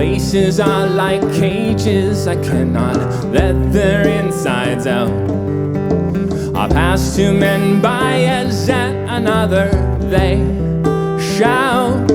Places are like cages, I cannot let their insides out. I pass two men by as at another they shout.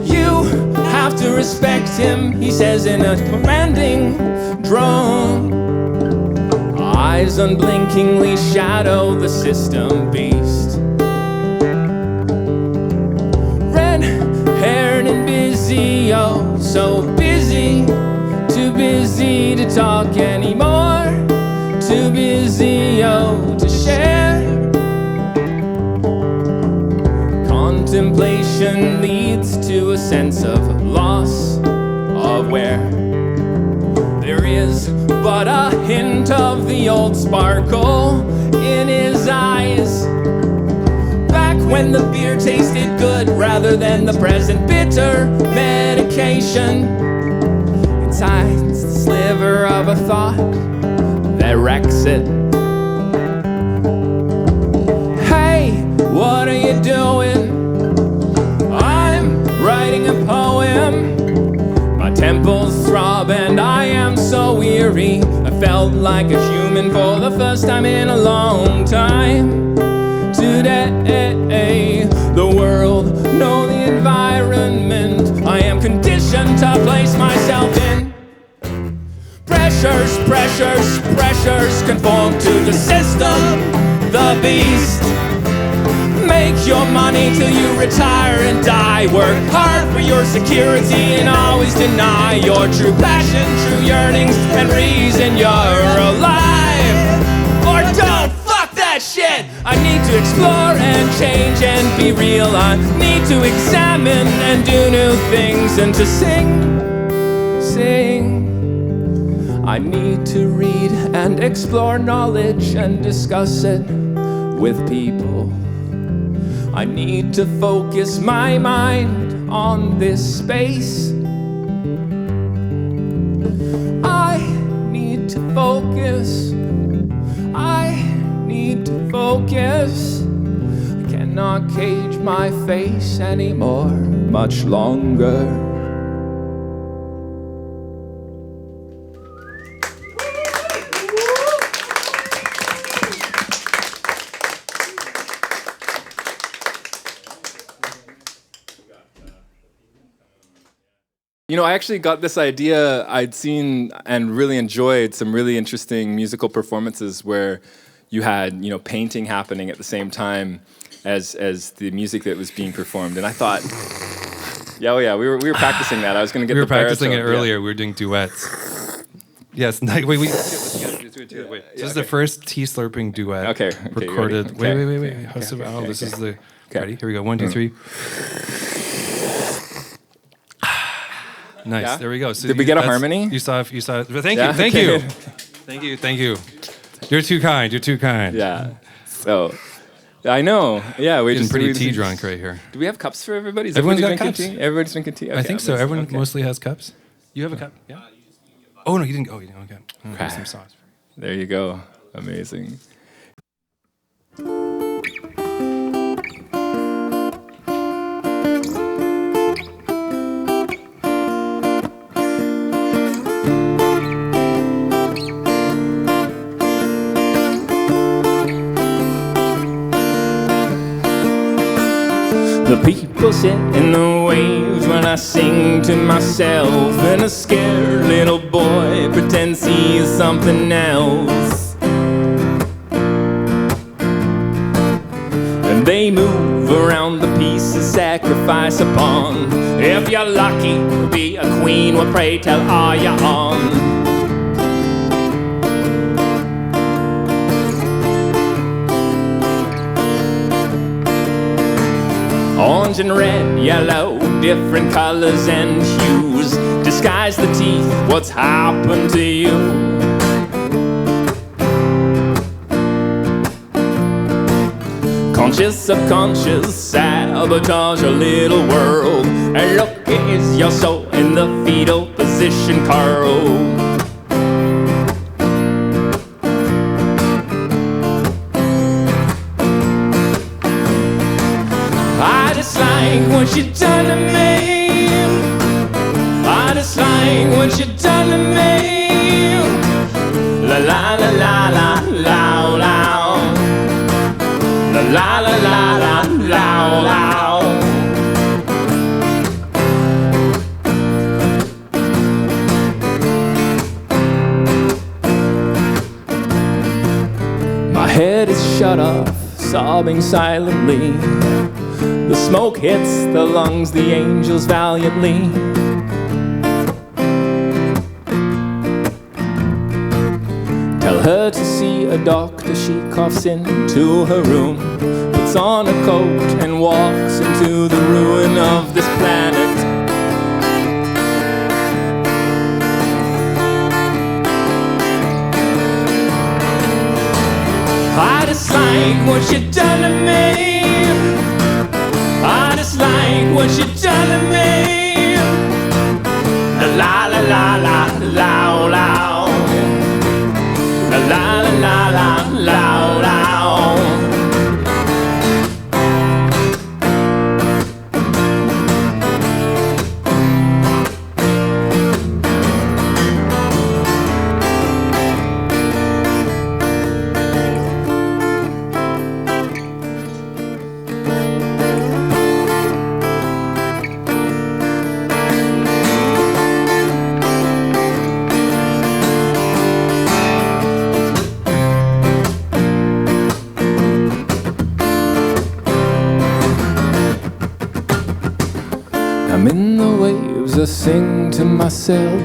You have to respect him, he says in a commanding drone. Eyes unblinkingly shadow the system beast. Red-haired and busy, oh so busy. Too busy to talk anymore. Too busy, oh, to share. Contemplation leads to a sense of loss of where there is but a hint of the old sparkle in his eyes. Back when the beer tasted good rather than the present bitter medication. Inside the sliver of a thought that wrecks it. Hey, what are you doing? I'm writing a poem. My temples throb and I am so weary. I felt like a human for the first time in a long time. Today, the world, no, the environment I am conditioned to place myself in. Pressures, pressures, pressures conform to the system, the beast. Make your money till you retire and die. Work hard for your security and always deny your true passion, true yearnings, and reason you're alive. Or don't fuck that shit. I need to explore and change and be real. I need to examine and do new things and to sing. I need to read and explore knowledge and discuss it with people. I need to focus my mind on this space. I need to focus. I need to focus. I cannot cage my face anymore much longer. You know, I actually got this idea. I'd seen and really enjoyed some really interesting musical performances where you had, you know, painting happening at the same time as the music that was being performed. And I thought, we were practicing that. I was going to get we were the practicing baritone. it earlier. Yeah. We were doing duets. Yes. Wait. This is the first tea slurping duet. Okay. Recorded. Wait. House of Owl. This is the. Ready? Here we go. 1, 2, 3. Nice. Yeah? There we go. So did we get a harmony? You saw. Thank you. You're too kind. Yeah. So, I know. Yeah, we're just pretty tea drunk right here. Do we have cups for everybody? Everyone's got cups. Tea? Everybody's drinking tea. Okay, I think so. Everyone mostly has cups. You have a cup? Yeah. Oh no, you didn't. Oh, you didn't. Okay. Some sauce. There you go. Amazing. The people sit in the waves when I sing to myself, and a scared little boy pretends he's something else. And they move around the piece of sacrifice upon. If you're lucky to be a queen, well pray tell are you on? Orange and red, yellow, different colors and hues disguise the teeth, what's happened to you? Conscious, subconscious, sabotage a little world. And look, is your soul in the fetal position, Carl? What you done to me? I I just like what you done to me. La la la la la la la. La la la la la la. My head is shut off, sobbing silently. The smoke hits the lungs, the angels valiantly. Tell her to see a doctor, she coughs into her room, puts on a coat and walks into the ruin of this planet. I just like what you done to me. I just like what you done to me. La la la la la la. La la la la la la. I'm in the waves, I sing to myself.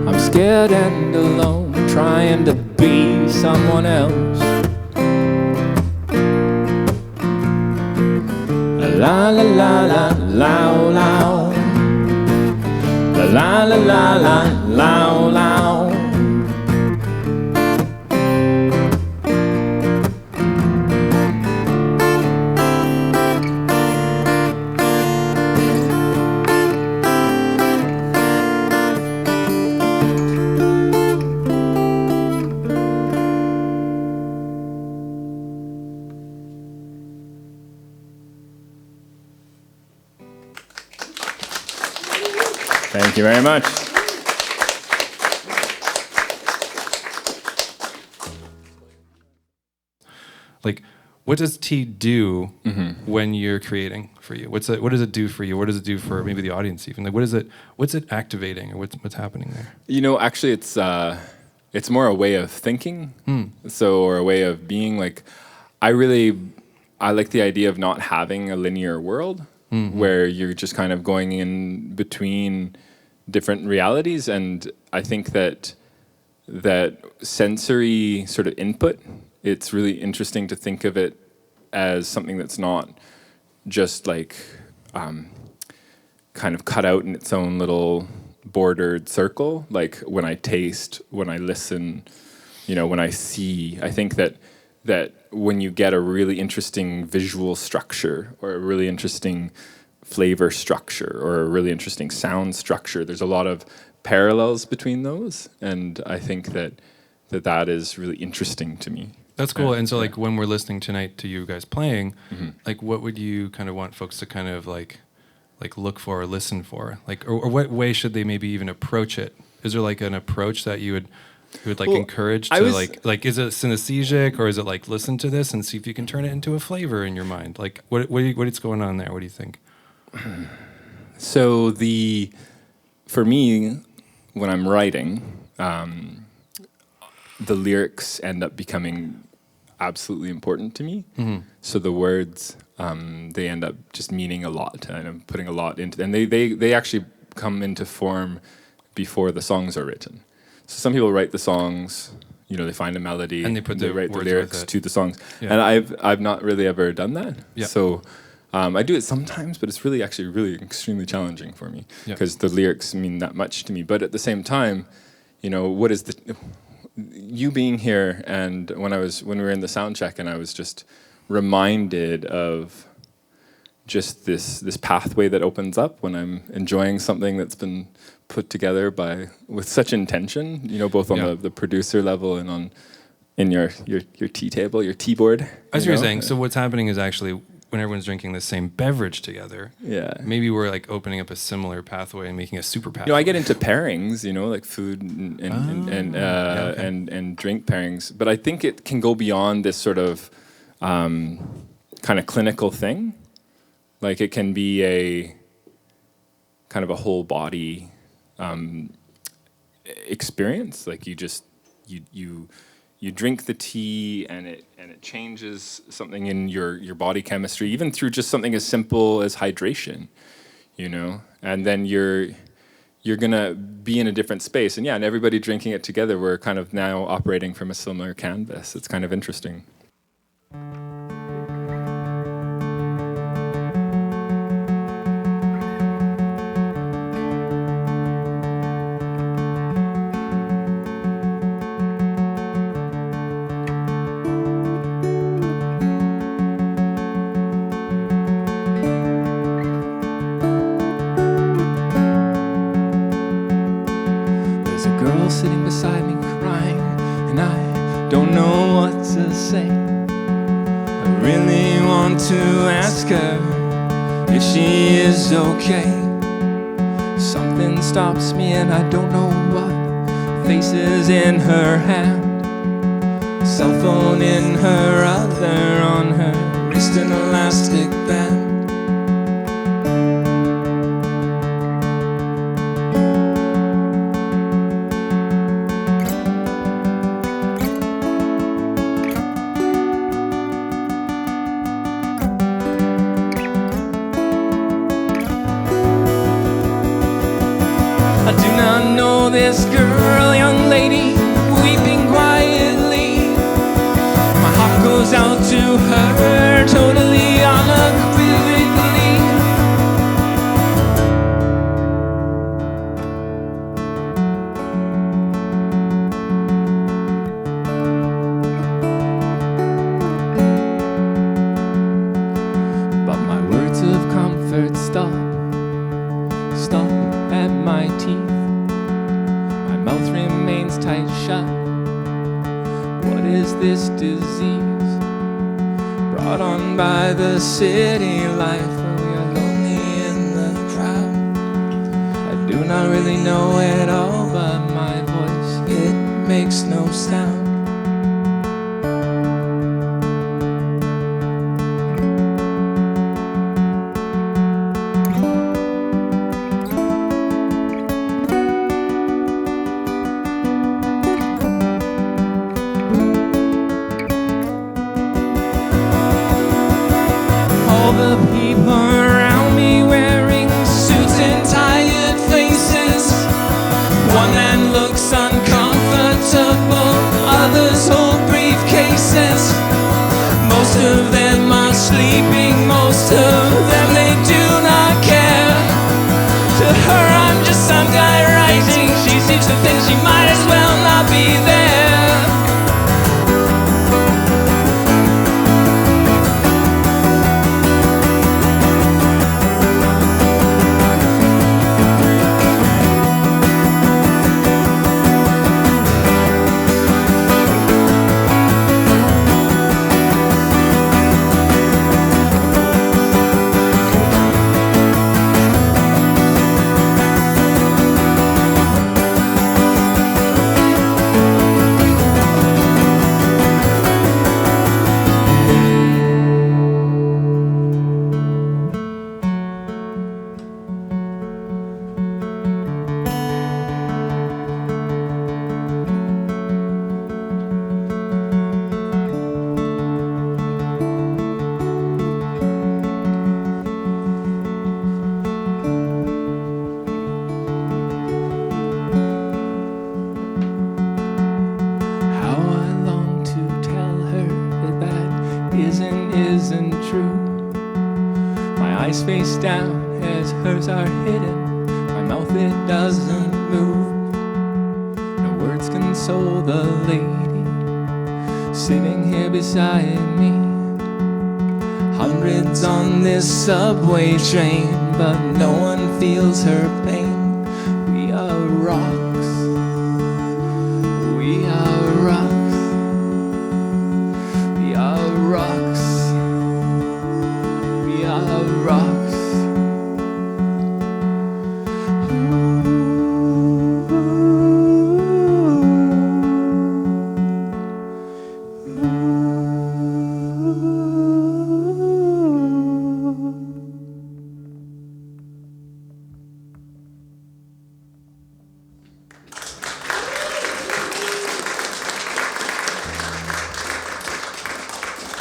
I'm scared and alone, trying to be someone else. La la la la la la. La la la la la la. Thank you very much. Like, what does tea do when you're creating for you? What does it do for you? What does it do for maybe the audience even? Like, what's it activating, or what's happening there? You know, actually, it's more a way of thinking, or a way of being. Like, I like the idea of not having a linear world where you're just kind of going in between different realities, and I think that sensory sort of input, it's really interesting to think of it as something that's not just like kind of cut out in its own little bordered circle. Like when I taste, when I listen, when I see, I think that when you get a really interesting visual structure or a really interesting flavor structure or a really interesting sound structure, there's a lot of parallels between those, and I think that is really interesting to me. That's cool. And so like when we're listening tonight to you guys playing, like what would you kind of want folks to kind of like look for or listen for? Like or what way should they maybe even approach it? Is there like an approach that you would like encourage to like is it synesthesic, or is it like listen to this and see if you can turn it into a flavor in your mind? Like what is going on there? What do you think? So for me, when I'm writing, the lyrics end up becoming absolutely important to me. So the words, they end up just meaning a lot, and I'm putting a lot into them. And they actually come into form before the songs are written. So some people write the songs, they find a melody, and they write the lyrics to the songs. Yeah. And I've not really ever done that. Yeah. So I do it sometimes, but it's really extremely challenging for me because the lyrics mean that much to me. But at the same time, what is you being here, and when we were in the sound check, and I was just reminded of just this pathway that opens up when I'm enjoying something that's been put together with such intention, both on the producer level and in your tea table, your tea board. As you were saying, so what's happening is actually when everyone's drinking the same beverage together, maybe we're like opening up a similar pathway and making a super pathway. I get into pairings, like food and drink pairings, but I think it can go beyond this sort of kind of clinical thing. Like it can be a kind of a whole body experience. Like you drink the tea and it changes something in your body chemistry, even through just something as simple as hydration, and then you're gonna be in a different space. And everybody drinking it together, we're kind of now operating from a similar canvas. It's kind of interesting. Sitting beside me crying, and I don't know what to say. I really want to ask her if she is okay. Something stops me and I don't know what. Faces in her hand, cell phone in her other, on her wrist an elastic band. This girl, young lady, weeping quietly. My heart goes out to her, totally unequivocally. But my words of comfort stop at my teeth. Mouth remains tight shut. What is this disease brought on by the city life? Oh, we are lonely in the crowd. I do not really know it all, but my voice, it makes no sound. Face down as hers are hidden. My mouth, it doesn't move. No words console the lady sitting here beside me. Hundreds on this subway train, but no one feels her pain. We are rocks. We are rocks. We are rocks. of rocks.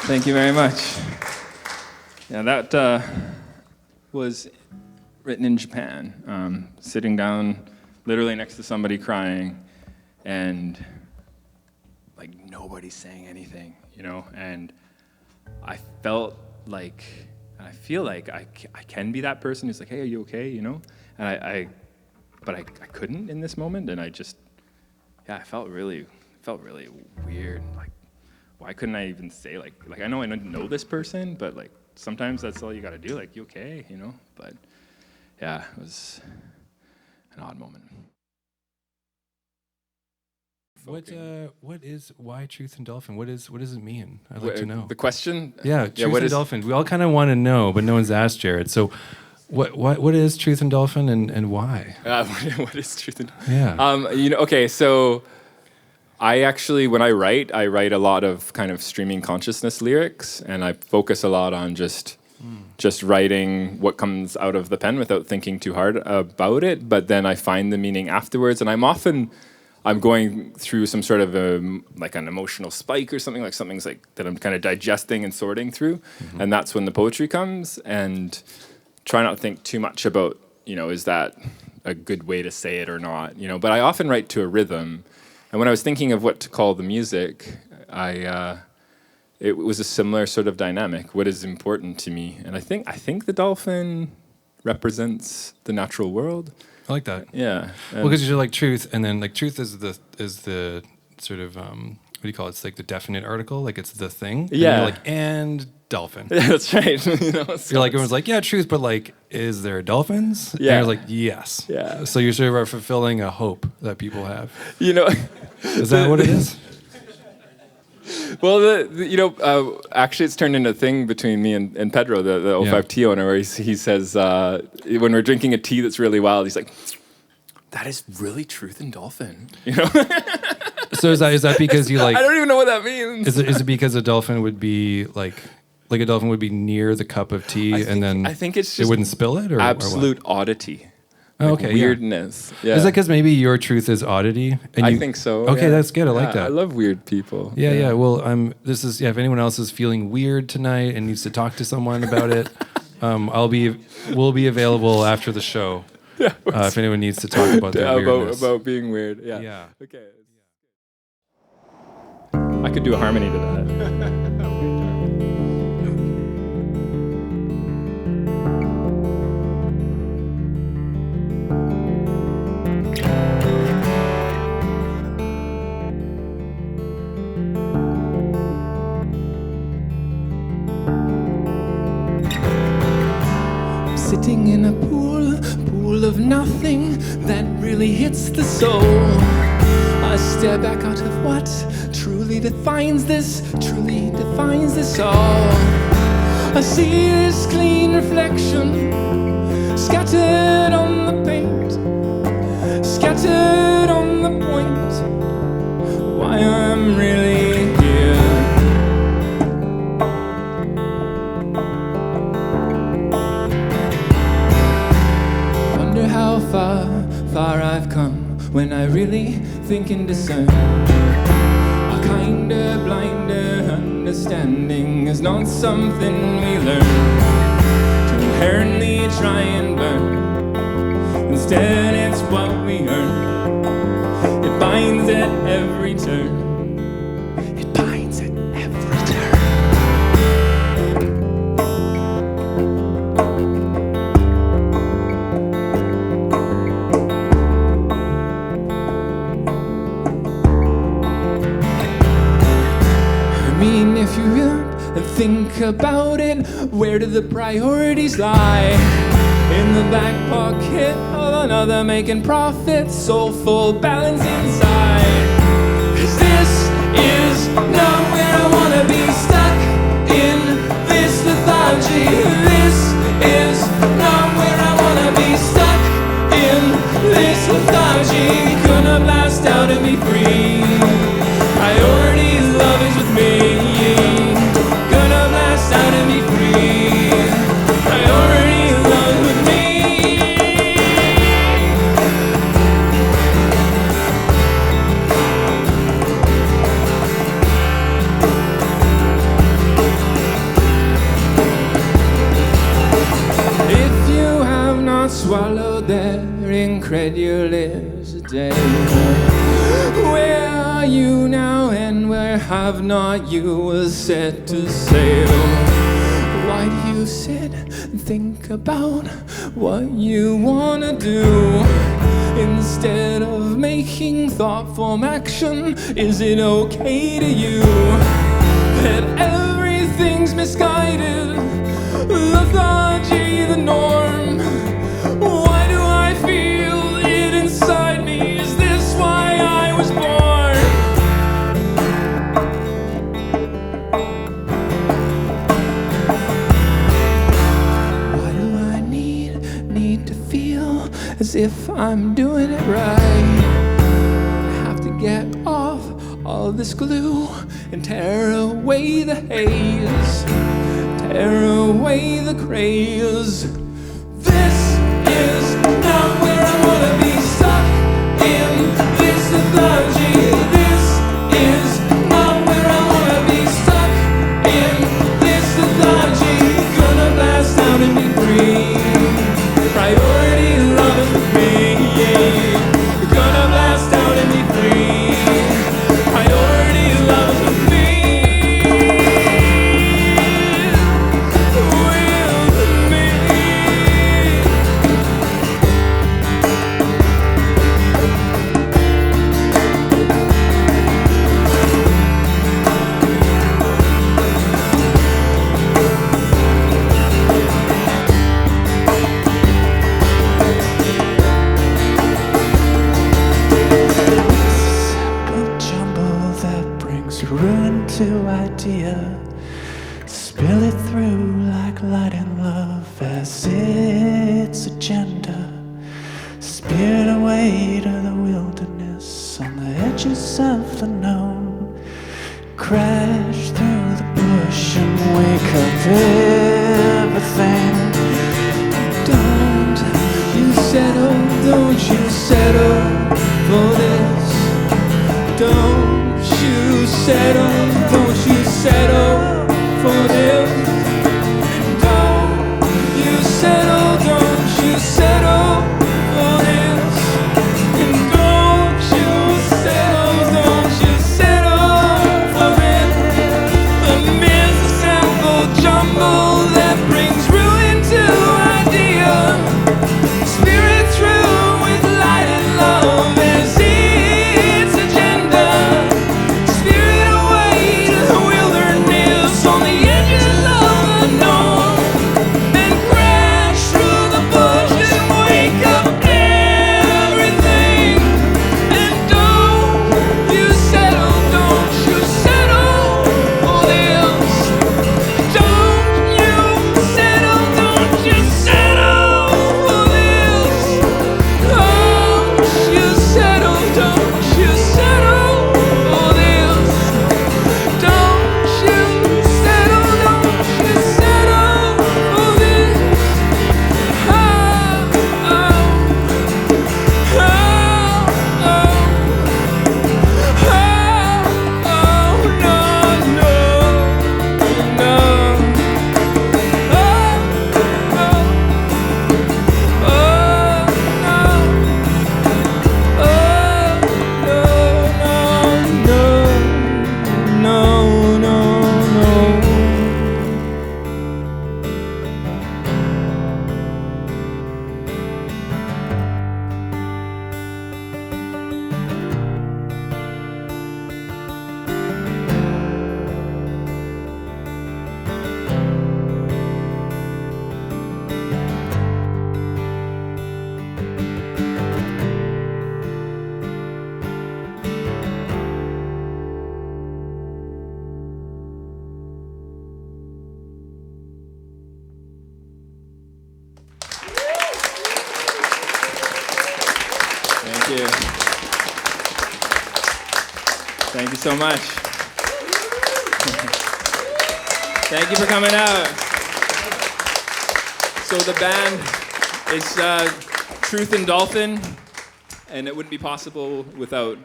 Thank you very much. Yeah, that was written in Japan, sitting down literally next to somebody crying, and like nobody's saying anything, you know, and I felt like, I feel like I can be that person who's like, hey, are you okay, you know, and but I couldn't in this moment, and I just, yeah, I felt really weird, like, why couldn't I even say, like I know I don't know this person, but like sometimes that's all you gotta do, like, you okay, you know? But yeah, it was an odd moment. Why Truth and Dolphin? What does it mean? I'd like to know. The question? Yeah, Truth and Dolphin. We all kind of want to know, but no one's asked Jared. So what is Truth and Dolphin, and why? What is Truth and Dolphin? Yeah. You know, okay, so I actually, when I write a lot of kind of streaming consciousness lyrics, and I focus a lot on just writing what comes out of the pen without thinking too hard about it. But then I find the meaning afterwards, and I'm going through some sort of like an emotional spike or something's like that I'm kind of digesting and sorting through, and that's when the poetry comes. And try not to think too much about, you know, is that a good way to say it or not, you know. But I often write to a rhythm. And when I was thinking of what to call the music, it was a similar sort of dynamic. What is important to me? And I think the dolphin represents the natural world. I like that. Yeah. Well, because you're like truth, and then like truth is the sort of what do you call it? It's like the definite article, like it's the thing. Yeah. And you're like, and dolphin. Yeah, that's right. You know, you're like, everyone's like, yeah, truth, but like, is there dolphins? Yeah. And you're like, yes. Yeah. So you're sort of fulfilling a hope that people have. You know. Is that what it is? Well, you know, actually, it's turned into a thing between me and Pedro, the 05T owner, where he says, when we're drinking a tea that's really wild, he's like, that is really Truth and Dolphin, you know? So is that because you like... I don't even know what that means. Is it because a dolphin would be like a dolphin would be near the cup of tea, I think it's just it wouldn't spill it, or absolute or oddity. Oh, like okay, weirdness. Yeah. Is that because maybe your truth is oddity? And I think so. Okay, that's good. I like that. I love weird people. Yeah. Well, if anyone else is feeling weird tonight and needs to talk to someone about it, we'll be available after the show. Yeah. If anyone needs to talk about their weirdness. About being weird. Yeah. Yeah. Okay. I could do a harmony to that. Sitting in a pool of nothing that really hits the soul. I stare back out of what truly defines this all. I see this clean reflection scattered on the paint, scattered on the point. Why I'm really here. How far I've come when I really think and discern. A kinder, blinder understanding is not something we learn to inherently try and burn. Instead, it's what we earn. It binds at every turn. It binds at every turn. If you up and think about it, where do the priorities lie? In the back pocket of another making profits, soulful balance inside. 'Cause this is not where I wanna be, stuck in this lethargy. lethargy. This is not where I wanna be. Stuck in this lethargy. Gonna blast out and be free. Priority love is with me. Gonna blast out and be free. Priority love with me. If you have not swallowed their incredulous day, where are you now and where have not you was set to sail? Why do you sit and think about what you wanna do instead of making thoughtful action? Is it okay to you that everything's misguided? Lethargy the norm. Why do I feel it inside me? Is this why I was born? Why do I need to feel as if I'm doing it right? I have to get off all this glue and tear away the haze, tear away the craze. This is not where I wanna be. Stuck in this lethargy. This is not where I wanna be. Stuck in this lethargy. Gonna blast out and be free. Priority love is with me. Gonna blast out and be free. Priority love is with me. Ruin to idea, spill it through like light and love as its agenda. Spirit away to the wilderness on the edges of the known. Crash through the bush and wake up everything. Don't you settle, don't you settle for this. Don't you settle, don't you settle for this. Don't you settle, don't you settle for this. And don't you settle, don't you settle for this. A misassembled jumble that brings ruin to idea. Spirit through with light and love as its agenda. Spirit away to you so much. Thank you for coming out. So the band is Truth and Dolphin, and it wouldn't be possible without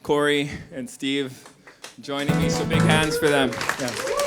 Cory and Steve joining me, so big hands for them. Yeah.